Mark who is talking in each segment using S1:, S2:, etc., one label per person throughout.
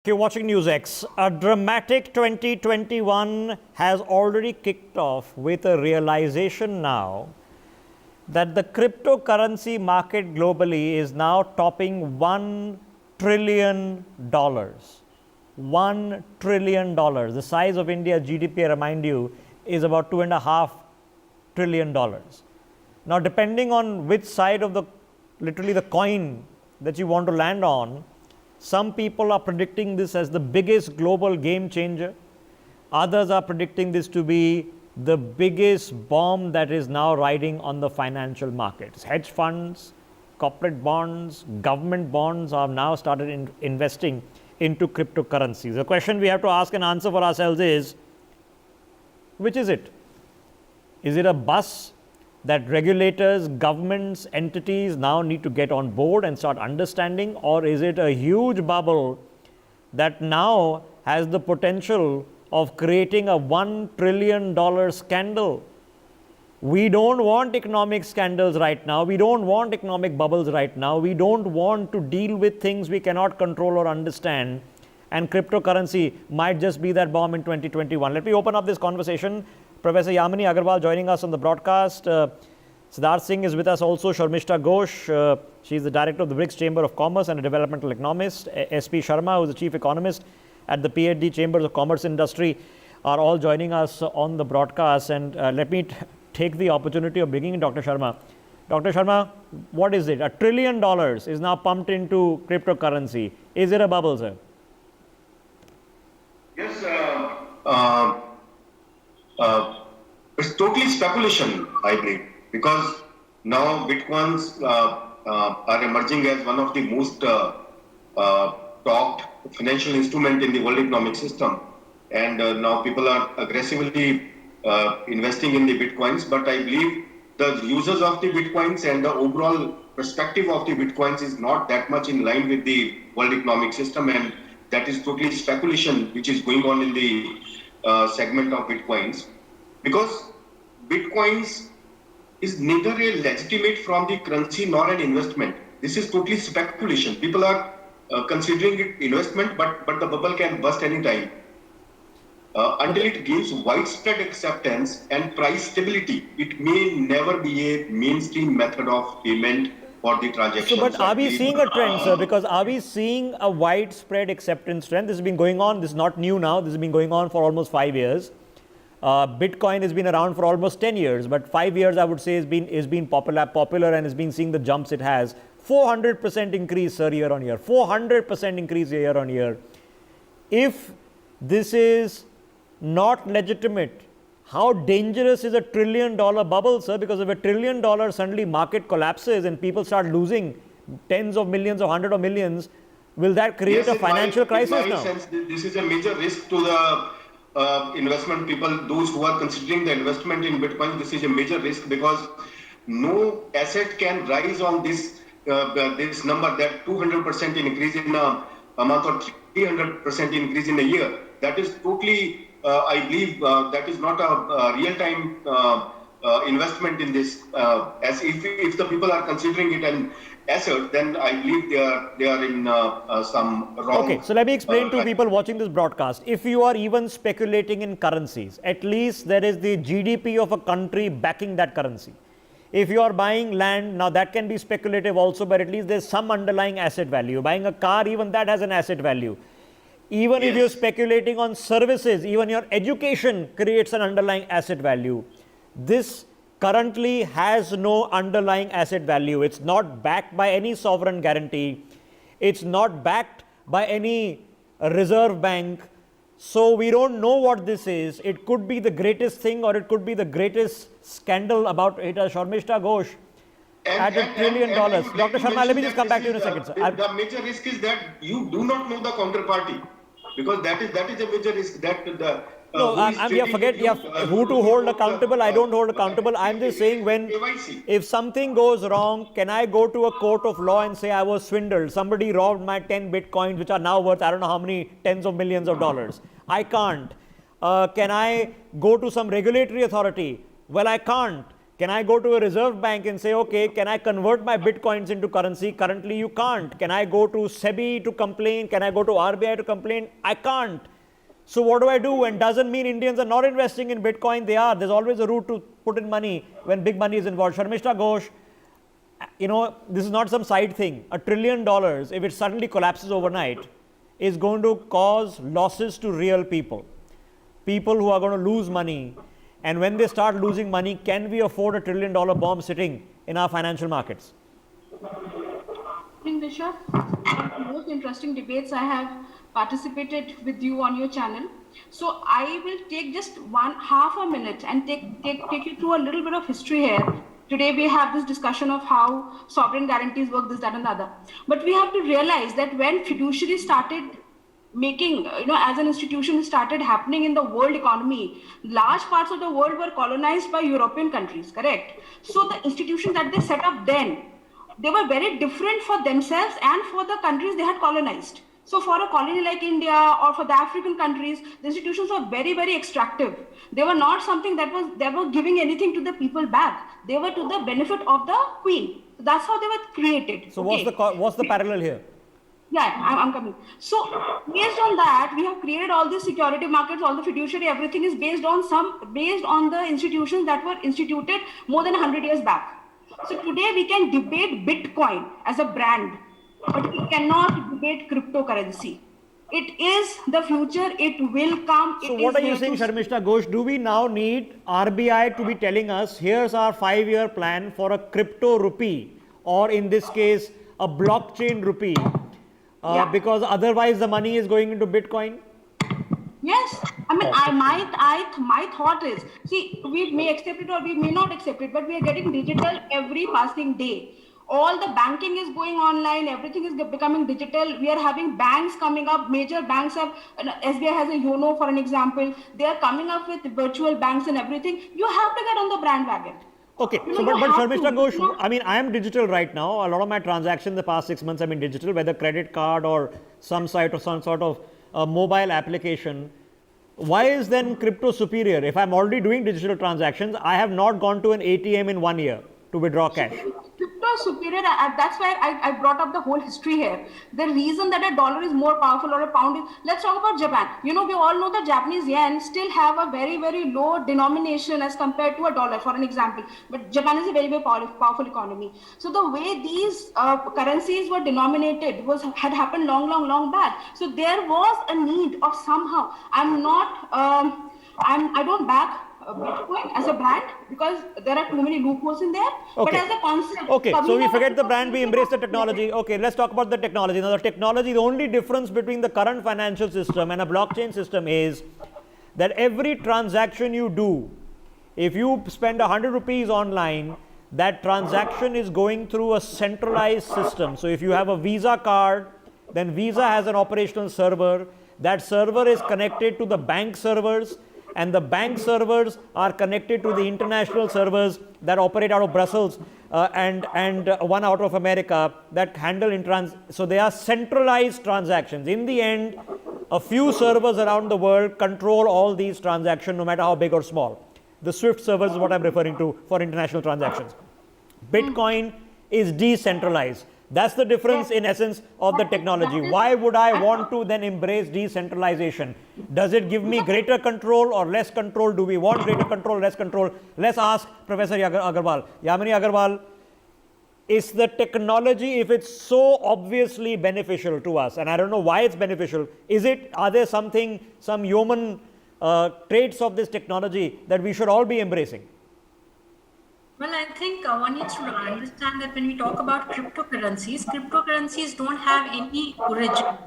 S1: You're watching NewsX. A dramatic 2021 has already kicked off with a realization now that the cryptocurrency market globally is now topping $1 trillion. $1 trillion. The size of India's GDP, I remind you, is about $2.5 trillion. Now, depending on which side of literally the coin that you want to land on, some people are predicting this as the biggest global game changer. Others are predicting this to be the biggest bomb that is now riding on the financial markets. Hedge funds, corporate bonds, government bonds have now started investing into cryptocurrencies. The question we have to ask and answer for ourselves is, which is it? Is it a bus that regulators, governments, entities now need to get on board and start understanding, or is it a huge bubble that now has the potential of creating a $1 trillion scandal? We don't want economic scandals right now. We don't want economic bubbles right now. We don't want to deal with things we cannot control or understand. And cryptocurrency might just be that bomb in 2021. Let me open up this conversation. Professor Yamini Agarwal joining us on the broadcast. Siddharth Singh is with us also. Sharmishta Ghosh, she is the director of the BRICS Chamber of Commerce and a developmental economist. SP Sharma, who is the chief economist at the PhD Chambers of Commerce Industry, are all joining us on the broadcast. And let me take the opportunity of bringing in Dr. Sharma. Dr. Sharma, what is it? $1 trillion is now pumped into cryptocurrency. Is it a bubble, sir?
S2: Yes, it's totally speculation, I believe, because now Bitcoins are emerging as one of the most talked financial instrument in the world economic system. And now people are aggressively investing in the Bitcoins, but I believe the users of the Bitcoins and the overall perspective of the Bitcoins is not that much in line with the world economic system, and that is totally speculation which is going on in the segment of Bitcoins. Because Bitcoins is neither a legitimate from the currency nor an investment. This is totally speculation. People are considering it investment, but the bubble can burst anytime. Until it gains widespread acceptance and price stability, it may never be a mainstream method of payment for the transaction.
S1: So, but are we seeing a trend, sir? Because are we seeing a widespread acceptance trend? This has been going on. This is not new now. This has been going on for almost 5 years. Bitcoin has been around for almost 10 years, but 5 years I would say has been popular and has been seeing the jumps it has. 400% increase, sir, year on year. 400% increase year on year. If this is not legitimate, how dangerous is a $1 trillion bubble, sir? Because if $1 trillion suddenly market collapses and people start losing tens of millions or hundreds of millions, will that create a financial crisis now?
S2: In my sense, this is a major risk to the investment people, those who are considering the investment in Bitcoin. This is a major risk because no asset can rise on this this number, that 200% increase in a month or 300% increase in a year. That is totally, I believe, that is not a real-time investment in this. As if the people are considering it an asset, then I believe they are in some wrong.
S1: Okay, so let me explain to people watching this broadcast. If you are even speculating in currencies, at least there is the GDP of a country backing that currency. If you are buying land, now that can be speculative also, but at least there's some underlying asset value. Buying a car, even that has an asset value. Even if you're speculating on services, even your education creates an underlying asset value. This currently has no underlying asset value. It's not backed by any sovereign guarantee. It's not backed by any reserve bank. So we don't know what this is. It could be the greatest thing or it could be the greatest scandal about it. Sharmishta Ghosh at $1 trillion. Dr. Sharma, let me just come back to you in a second, sir.
S2: The major risk is that you do not know the counterparty, because that is a major risk that the
S1: forget who to hold accountable. I don't hold accountable. I'm just saying, if something goes wrong, can I go to a court of law and say I was swindled? Somebody robbed my 10 bitcoins, which are now worth I don't know how many tens of millions of dollars. I can't. Can I go to some regulatory authority? Well, I can't. Can I go to a reserve bank and say, okay, can I convert my bitcoins into currency? Currently, you can't. Can I go to SEBI to complain? Can I go to RBI to complain? I can't. So what do I do? And doesn't mean Indians are not investing in Bitcoin. They are. There's always a route to put in money when big money is involved. Sharmishta Ghosh, this is not some side thing. $1 trillion, if it suddenly collapses overnight, is going to cause losses to real people. People who are going to lose money. And when they start losing money, can we afford $1 trillion bomb sitting in our financial markets?
S3: Vishal, one of the most interesting debates I have participated with you on your channel. So I will take just half a minute and take you through a little bit of history here. Today we have this discussion of how sovereign guarantees work, this, that, and the other. But we have to realize that when fiduciary started making, as an institution started happening in the world economy, large parts of the world were colonized by European countries, correct? So the institutions that they set up then, they were very different for themselves and for the countries they had colonized. So for a colony like India or for the African countries, the institutions were very, very extractive. They were not something that were giving anything to the people back. They were to the benefit of the queen. That's how they were created.
S1: So what's the parallel here?
S3: Yeah, I'm coming. So based on that, we have created all these security markets, all the fiduciary, everything is based on the institutions that were instituted more than 100 years back. So today we can debate Bitcoin as a brand, but we cannot debate cryptocurrency. It is the future. It will come.
S1: So what are you saying, Sharmishta Ghosh? Do we now need RBI to be telling us, here's our 5-year plan for a crypto rupee, or in this case, a blockchain rupee, because otherwise the money is going into Bitcoin?
S3: Yes, I mean, my thought is, see, we may accept it or we may not accept it, but we are getting digital every passing day. All the banking is going online, everything is becoming digital. We are having banks coming up, major banks have, SBI has a YONO for an example. They are coming up with virtual banks and everything. You have to get on the bandwagon.
S1: Okay, so but Sharmishta Ghosh, I mean, I am digital right now. A lot of my transactions in the past 6 months have been digital, whether credit card or some site or some sort of mobile application. Why is then crypto superior? If I'm already doing digital transactions, I have not gone to an ATM in 1 year to withdraw cash.
S3: Crypto superior, that's why I brought up the whole history here. The reason that a dollar is more powerful or a pound is, let's talk about Japan. We all know that Japanese yen still have a very, very low denomination as compared to a dollar, for an example. But Japan is a very, very powerful economy. So the way these currencies were denominated had happened long back. So there was a need of somehow, I don't back Bitcoin as a brand because there are too many loopholes in there.
S1: Okay.
S3: But as a concept.
S1: Okay, so we forget the brand, we embrace the technology. Okay, let's talk about the technology. Now, the technology, the only difference between the current financial system and a blockchain system is that every transaction you do, if you spend 100 rupees online, that transaction is going through a centralized system. So if you have a Visa card, then Visa has an operational server. That server is connected to the bank servers, and the bank servers are connected to the international servers that operate out of Brussels and one out of America that handle so they are centralized transactions. In the end, a few servers around the world control all these transactions, no matter how big or small. The SWIFT servers is what I'm referring to for international transactions. Bitcoin is decentralized. That's the difference in essence of the technology. Why would I want to then embrace decentralization? Does it give me greater control or less control? Do we want greater control, less control? Let's ask Professor Agarwal. Yamini Agarwal, is the technology, if it's so obviously beneficial to us, and I don't know why it's beneficial, are there some human traits of this technology that we should all be embracing?
S4: Well, I think one needs to understand that when we talk about cryptocurrencies don't have any origin,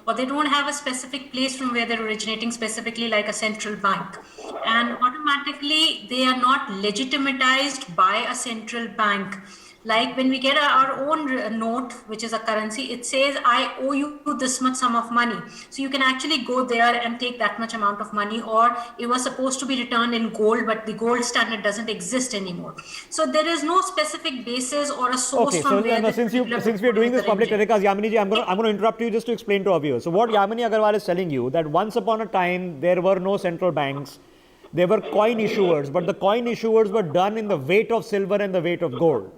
S4: or they don't have a specific place from where they're originating, specifically like a central bank. And automatically, they are not legitimatized by a central bank. Like when we get our own note, which is a currency, it says, I owe you this much sum of money. So you can actually go there and take that much amount of money, or it was supposed to be returned in gold, but the gold standard doesn't exist anymore. So there is no specific basis or a source from where
S1: since we are doing this public telecast, Yamini ji, I'm going to interrupt you just to explain to our viewers. So what Yamini Agarwal is telling you, that once upon a time, there were no central banks. They were coin issuers, but the coin issuers were done in the weight of silver and the weight of gold.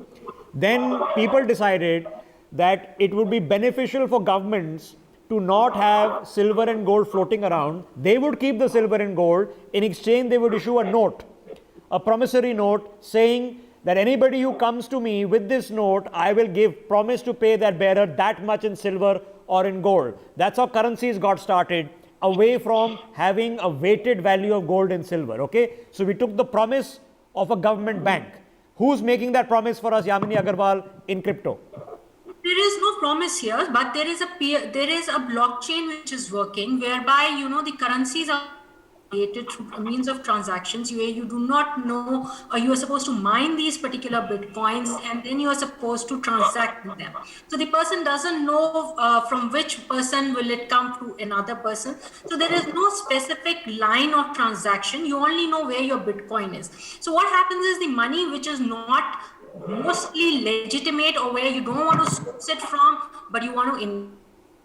S1: Then people decided that it would be beneficial for governments to not have silver and gold floating around. They would keep the silver and gold. In exchange, they would issue a note, a promissory note, saying that anybody who comes to me with this note, I will promise to pay that bearer that much in silver or in gold. That's how currencies got started, away from having a weighted value of gold and silver. Okay, so we took the promise of a government bank. Who's making that promise for us, Yamini Agarwal, in crypto?
S4: There is no promise here, but there is a blockchain which is working, whereby the currencies are created through means of transactions where you do not know, or you are supposed to mine these particular bitcoins, and then you are supposed to transact with them. So the person doesn't know from which person will it come to another person. So there is no specific line of transaction. You only know where your bitcoin is. So what happens is the money which is not mostly legitimate, or where you don't want to source it from, but you want to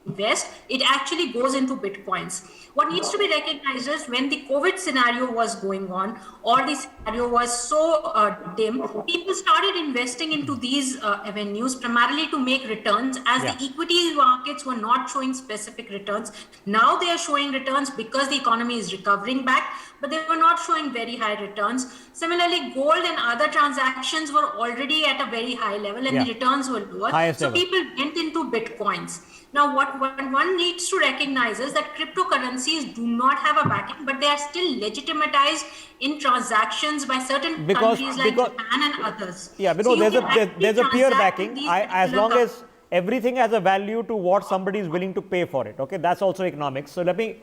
S4: invest, it actually goes into bitcoins. What needs to be recognized is when the COVID scenario was going on, or the scenario was so dim, people started investing into these avenues primarily to make returns, as the equity markets were not showing specific returns. Now they are showing returns because the economy is recovering back, but they were not showing very high returns. Similarly, gold and other transactions were already at a very high level, and the returns were lower.
S1: Highest
S4: so
S1: ever.
S4: People went into bitcoins. Now, what one needs to recognize is that cryptocurrencies do not have a backing, but they are still legitimatized in transactions by certain countries like Japan and others.
S1: Yeah, because
S4: So
S1: there's a peer
S4: transact
S1: backing.
S4: with these
S1: As
S4: particular
S1: long as everything has a value to what somebody is willing to pay for it. Okay, that's also economics. So let me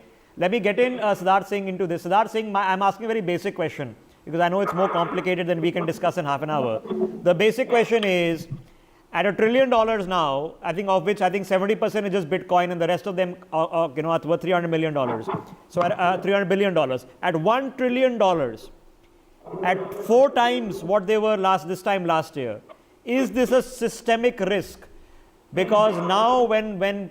S1: get in Siddharth Singh into this. Siddharth Singh, I'm asking a very basic question because I know it's more complicated than we can discuss in half an hour. The basic question is, at $1 trillion now, I think of which 70% is just Bitcoin, and the rest of them are worth $300 million. So at $300 billion, at $1 trillion, at 4 times what they were this time last year, is this a systemic risk? Because now when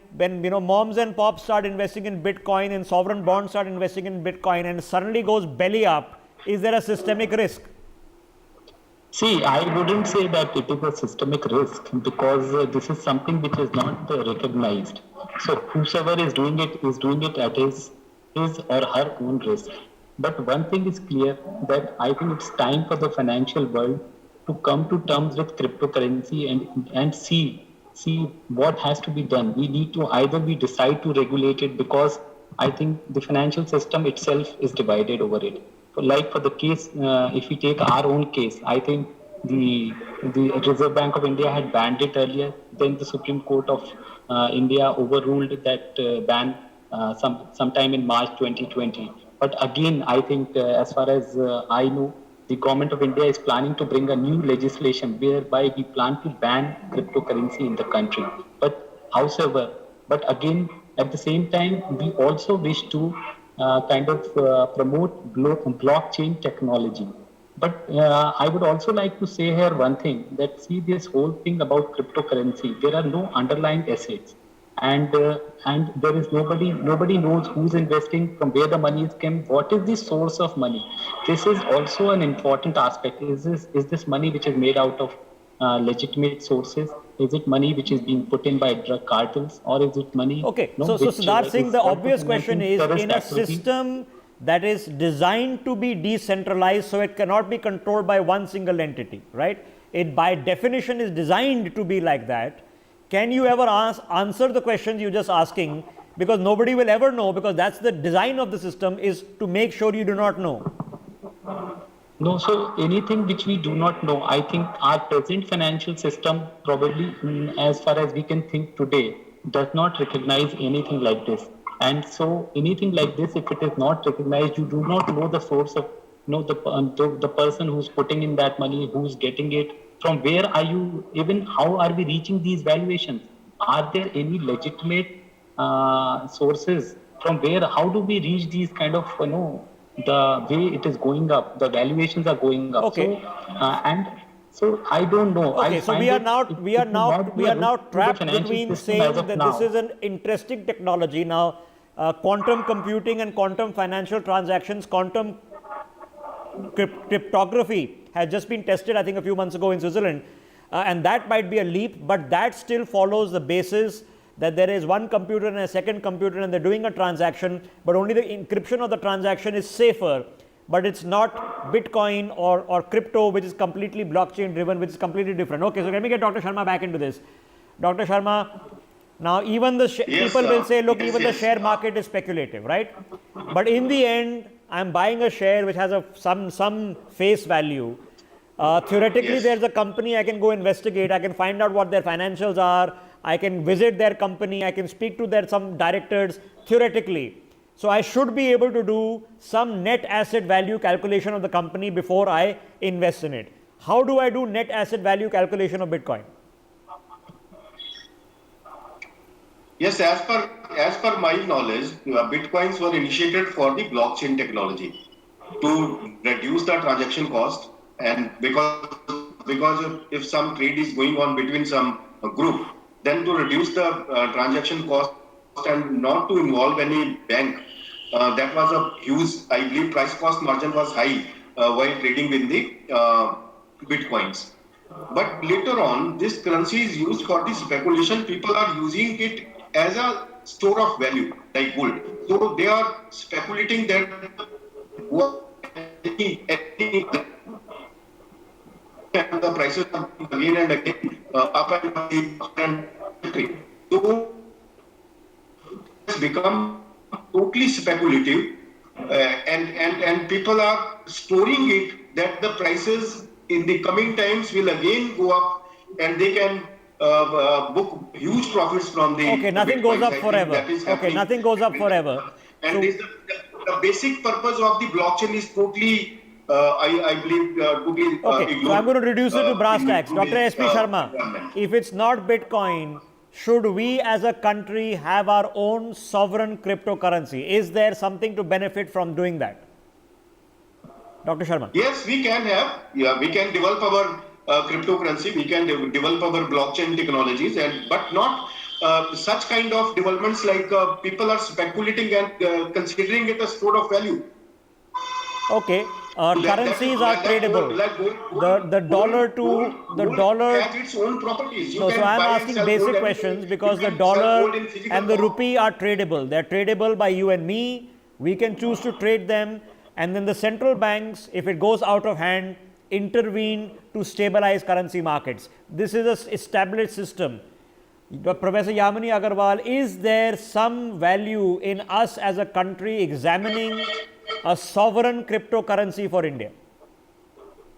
S1: moms and pops start investing in Bitcoin and sovereign bonds start investing in Bitcoin and suddenly goes belly up, is there a systemic risk?
S5: See, I wouldn't say that it is a systemic risk, because this is something which is not recognized. So whosoever is doing it at his or her own risk. But one thing is clear, that I think it's time for the financial world to come to terms with cryptocurrency and see what has to be done. We need to either we decide to regulate it, because I think the financial system itself is divided over it. Like for the case, if we take our own case, I think the Reserve Bank of India had banned it earlier. Then the Supreme Court of India overruled that ban sometime in March 2020. But again, I think as far as I know, the government of India is planning to bring a new legislation whereby we plan to ban cryptocurrency in the country. But again, at the same time, we also wish to promote blockchain technology. But I would also like to say here one thing, that see this whole thing about cryptocurrency, there are no underlying assets. And there is nobody knows who's investing, from where the money is came, what is the source of money. This is also an important aspect. Is this money which is made out of legitimate sources? Is it money which is being put in by drug cartels, or is it money?
S1: Okay, so Siddharth Singh, the obvious question is, in a system that is designed to be decentralized, so it cannot be controlled by one single entity, right? It by definition is designed to be like that. Can you ever answer the questions you're just asking? Because nobody will ever know, because that's the design of the system, is to make sure you do not know.
S5: No, so anything which we do not know, I think our present financial system probably, as far as we can think today, does not recognize anything like this. And so anything like this, if it is not recognized, you do not know the source of, the person who's putting in that money, who's getting it, from where are you, even how are we reaching these valuations? Are there any legitimate sources from where, how do we reach these kind of, the way it is going up, the valuations are going up.
S1: Okay.
S5: So I don't know.
S1: Okay, so we are now trapped between saying that this is an interesting technology. Now, quantum computing and quantum financial transactions, quantum cryptography has just been tested, I think, a few months ago in Switzerland. And that might be a leap, but that still follows the basis that there is one computer and a second computer and they're doing a transaction, but only the encryption of the transaction is safer, but it's not Bitcoin or crypto, which is completely blockchain driven, which is completely different. Okay, so let me get Dr. Sharma back into this. Dr. Sharma, now even the people will say, look, even the share market is speculative, right? But in the end, I'm buying a share which has some face value. Theoretically, there's a company I can go investigate. I can find out what their financials are. I can visit their company. I can speak to some directors theoretically. So I should be able to do some net asset value calculation of the company before I invest in it. How do I do net asset value calculation of Bitcoin?
S2: Yes, as per my knowledge, Bitcoins were initiated for the blockchain technology to reduce the transaction cost, and because if some trade is going on between some group, then to reduce the transaction cost and not to involve any bank. That was a huge, I believe, price cost margin was high while trading with the Bitcoins. But later on, this currency is used for the speculation. People are using it as a store of value, like gold. So they are speculating that the prices are again and again up and so it's become totally speculative, and people are storing it that the prices in the coming times will again go up, and they can book huge profits from the.
S1: Okay, nothing goes up forever. Okay, nothing goes up forever.
S2: And the basic purpose of the blockchain is totally, I believe, totally
S1: okay,
S2: ignored.
S1: so I'm going to reduce it to brass tacks. Dr. S.P. Sharma, if it's not Bitcoin, should we as a country have our own sovereign cryptocurrency? Is there something to benefit from doing that? Dr. Sharma.
S2: Yes, we can have. Yeah, we can develop our cryptocurrency. We can develop our blockchain technologies, but not such kind of developments like people are speculating and considering it a store of value.
S1: Okay, currencies are tradable. The dollar to the dollar
S2: has its own properties.
S1: So I'm asking basic questions because the dollar and the rupee are tradable. They're tradable by you and me. We can choose to trade them, and then the central banks, if it goes out of hand, intervene to stabilize currency markets. This is an established system. Professor Yamini Agarwal, is there some value in us as a country examining a sovereign cryptocurrency for India?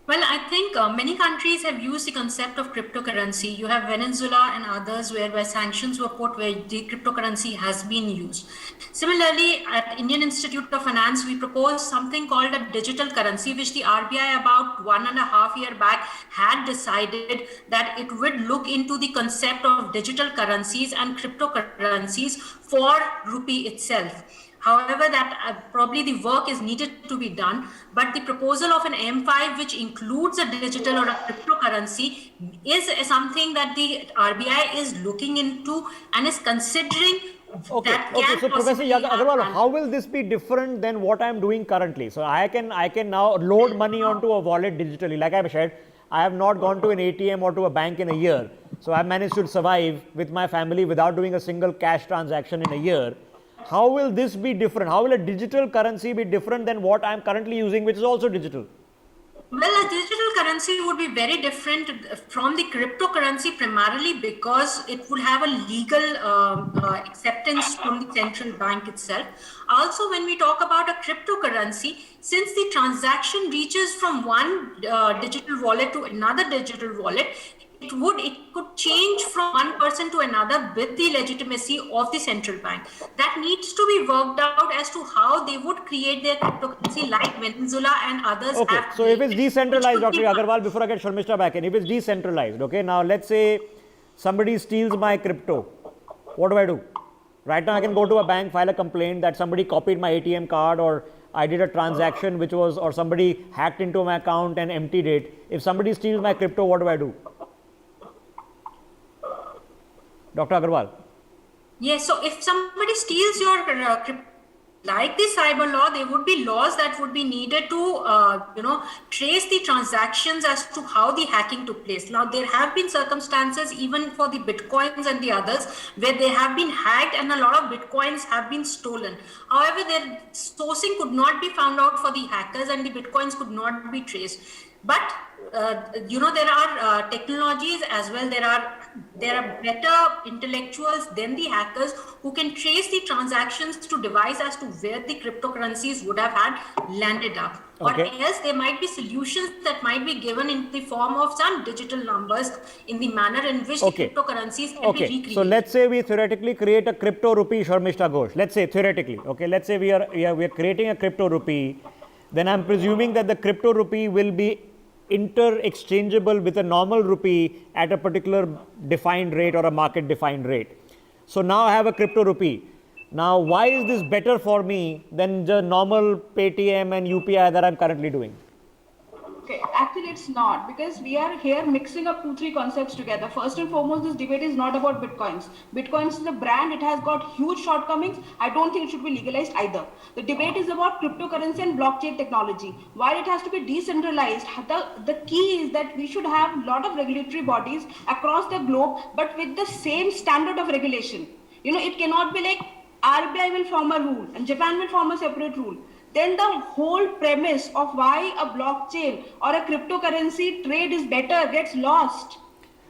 S4: Well, I think many countries have used the concept of cryptocurrency. You have Venezuela and others whereby sanctions were put where the cryptocurrency has been used. Similarly, at Indian Institute of Finance, we proposed something called a digital currency, which the RBI about 1.5 years back had decided that it would look into the concept of digital currencies and cryptocurrencies for rupee itself. However, that probably the work is needed to be done, but the proposal of an M5 which includes a digital or a cryptocurrency is something that the RBI is looking into and is considering.
S1: Okay, so Professor Agarwal, how will this be different than what I am doing currently? So I can now load money onto a wallet digitally. Like I said, I have not gone to an ATM or to a bank in a year. So I have managed to survive with my family without doing a single cash transaction in a year. How will this be different? How will a digital currency be different than what I am currently using, which is also digital?
S4: Well, a digital currency would be very different from the cryptocurrency primarily because it would have a legal acceptance from the central bank itself. Also, when we talk about a cryptocurrency, since the transaction reaches from one digital wallet to another digital wallet, it could change from one person to another with the legitimacy of the central bank. That needs to be worked out as to how they would create their cryptocurrency like Venezuela and others.
S1: Okay, so if it's decentralized, Dr. Agarwal, before I get Sharmishta back in, if it's decentralized, okay, now let's say somebody steals my crypto, what do I do? Right now I can go to a bank, file a complaint that somebody copied my ATM card or I did a transaction which was, or somebody hacked into my account and emptied it. If somebody steals my crypto, what do I do? Dr. Agarwal.
S4: Yes, so if somebody steals your like the cyber law, there would be laws that would be needed to, trace the transactions as to how the hacking took place. Now, there have been circumstances even for the Bitcoins and the others where they have been hacked and a lot of Bitcoins have been stolen. However, their sourcing could not be found out for the hackers and the Bitcoins could not be traced. But there are technologies as well. There are better intellectuals than the hackers who can trace the transactions to devise as to where the cryptocurrencies would have had landed up.
S1: Okay.
S4: Or else there might be solutions that might be given in the form of some digital numbers in the manner in which the cryptocurrencies can be recreated.
S1: So let's say we theoretically create a crypto rupee, Sharmishta Ghosh. Let's say theoretically, okay. Let's say we are creating a crypto rupee. Then I'm presuming that the crypto rupee will be inter-exchangeable with a normal rupee at a particular defined rate or a market defined rate. So now I have a crypto rupee. Now, why is this better for me than the normal Paytm and UPI that I'm currently doing?
S3: Okay, actually it's not, because we are here mixing up 2-3 concepts together. First and foremost, this debate is not about Bitcoins. Bitcoins is a brand, it has got huge shortcomings. I don't think it should be legalized either. The debate is about cryptocurrency and blockchain technology. While it has to be decentralized, the key is that we should have a lot of regulatory bodies across the globe, but with the same standard of regulation. It cannot be like RBI will form a rule and Japan will form a separate rule. Then the whole premise of why a blockchain or a cryptocurrency trade is better gets lost.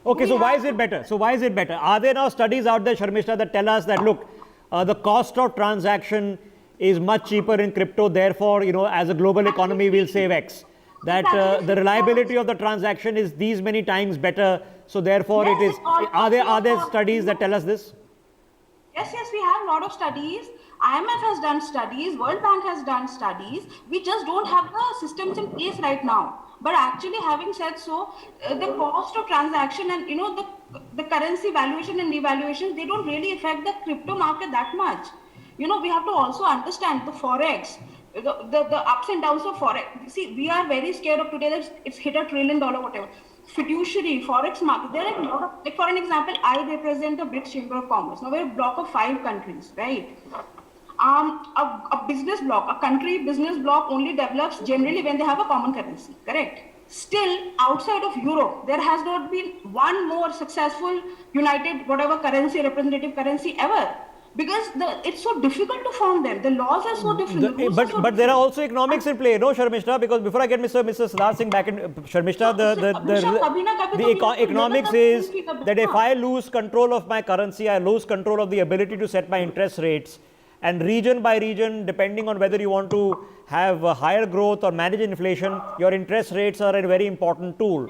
S1: Okay, so why is it better? Are there now studies out there, Sharmishta, that tell us that, look, the cost of transaction is much cheaper in crypto, therefore, as a global economy, we'll save X. That the reliability of the transaction is these many times better, so therefore it is. Are there studies that tell us this?
S3: Yes, we have a lot of studies. IMF has done studies, World Bank has done studies. We just don't have the systems in place right now. But actually, having said so, the cost of transaction and the currency valuation and devaluation, they don't really affect the crypto market that much. We have to also understand the forex, the ups and downs of forex. See, we are very scared of today that it's hit $1 trillion, whatever. Fiduciary, forex market, there are a lot of, like for an example, I represent the BRICS Chamber of Commerce. Now we're a block of 5 countries, right? A business block, a country business block only develops generally when they have a common currency, correct? Still, outside of Europe, there has not been one more successful united whatever currency, representative currency ever. Because it's so difficult to form them. The laws are so different.
S1: But there are also economics in play, no, Sharmishta? Because before I get Mr. Siddharth Singh back in, Sharmishta, the economics is that if I lose control of my currency, I lose control of the ability to set my interest rates. And region by region, depending on whether you want to have higher growth or manage inflation, your interest rates are a very important tool.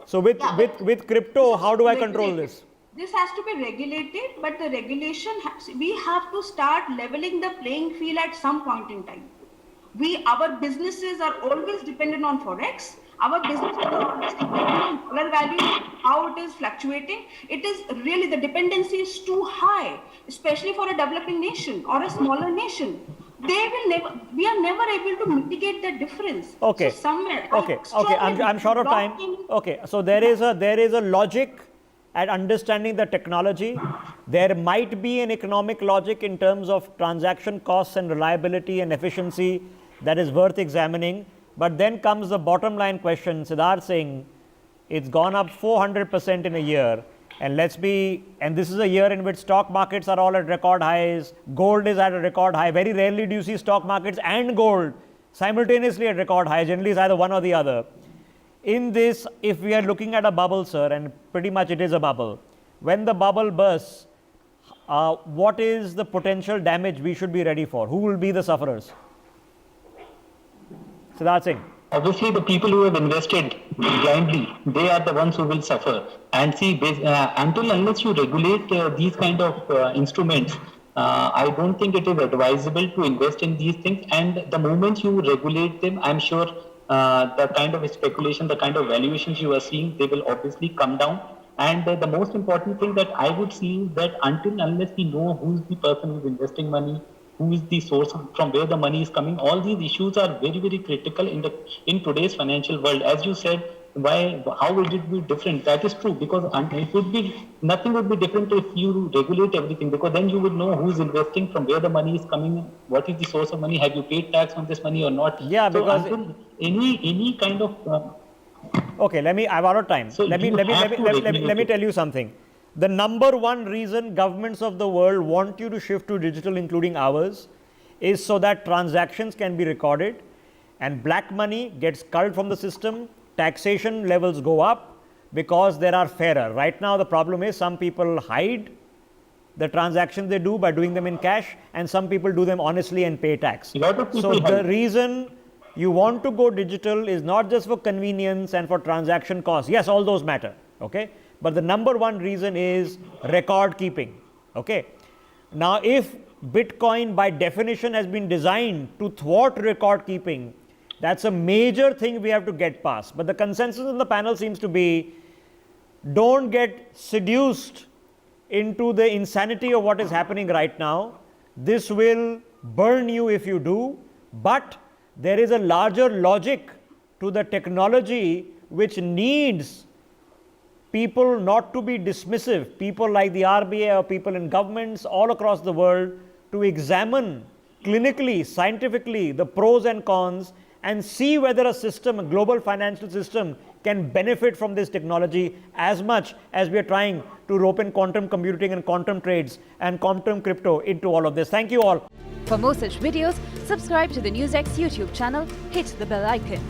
S1: So with crypto, how do I control this?
S3: This has to be regulated, but the regulation, we have to start leveling the playing field at some point in time. Our businesses are always dependent on forex. Our businesses are always dependent on dollar value, how it is fluctuating. It is really, the dependency is too high, especially for a developing nation or a smaller nation. We are never able to mitigate the difference.
S1: Okay.
S3: So somewhere.
S1: Okay. I'm short of time. Okay. So there is a logic at understanding the technology. There might be an economic logic in terms of transaction costs and reliability and efficiency that is worth examining. But then comes the bottom line question, Siddharth Singh, it's gone up 400% in a year. And this is a year in which stock markets are all at record highs. Gold is at a record high. Very rarely do you see stock markets and gold simultaneously at record highs. Generally, it's either one or the other. In this, if we are looking at a bubble, sir, and pretty much it is a bubble, when the bubble bursts, what is the potential damage we should be ready for? Who will be the sufferers? Siddharth Singh.
S5: Obviously, the people who have invested blindly, they are the ones who will suffer. And see, until unless you regulate these kind of instruments, I don't think it is advisable to invest in these things. And the moment you regulate them, I'm sure the kind of speculation, the kind of valuations you are seeing, they will obviously come down. And the most important thing that I would see is that until unless we know who's the person who's investing money, who is the source from where the money is coming, all these issues are very, very critical in today's financial world. As you said, how would it be different? That is true, because it would be, nothing would be different if you regulate everything, because then you would know who's investing, from where the money is coming, what is the source of money, have you paid tax on this money or not?
S1: Yeah,
S5: so
S1: because
S5: until any kind of
S1: okay, I'm out of time.
S5: So
S1: let me tell you something. The number one reason governments of the world want you to shift to digital, including ours, is so that transactions can be recorded and black money gets culled from the system, taxation levels go up because there are fairer. Right now the problem is some people hide the transactions they do by doing them in cash, and some people do them honestly and pay tax. So the reason you want to go digital is not just for convenience and for transaction costs. Yes, all those matter, okay? But the number one reason is record keeping, okay? Now, if Bitcoin by definition has been designed to thwart record keeping, that's a major thing we have to get past. But the consensus in the panel seems to be, don't get seduced into the insanity of what is happening right now. This will burn you if you do, but there is a larger logic to the technology which needs people not to be dismissive, people like the RBI or people in governments all across the world, to examine clinically, scientifically the pros and cons and see whether a system, a global financial system, can benefit from this technology as much as we are trying to rope in quantum computing and quantum trades and quantum crypto into all of this. Thank you all.
S6: For more such videos, subscribe to the NewsX YouTube channel, hit the bell icon.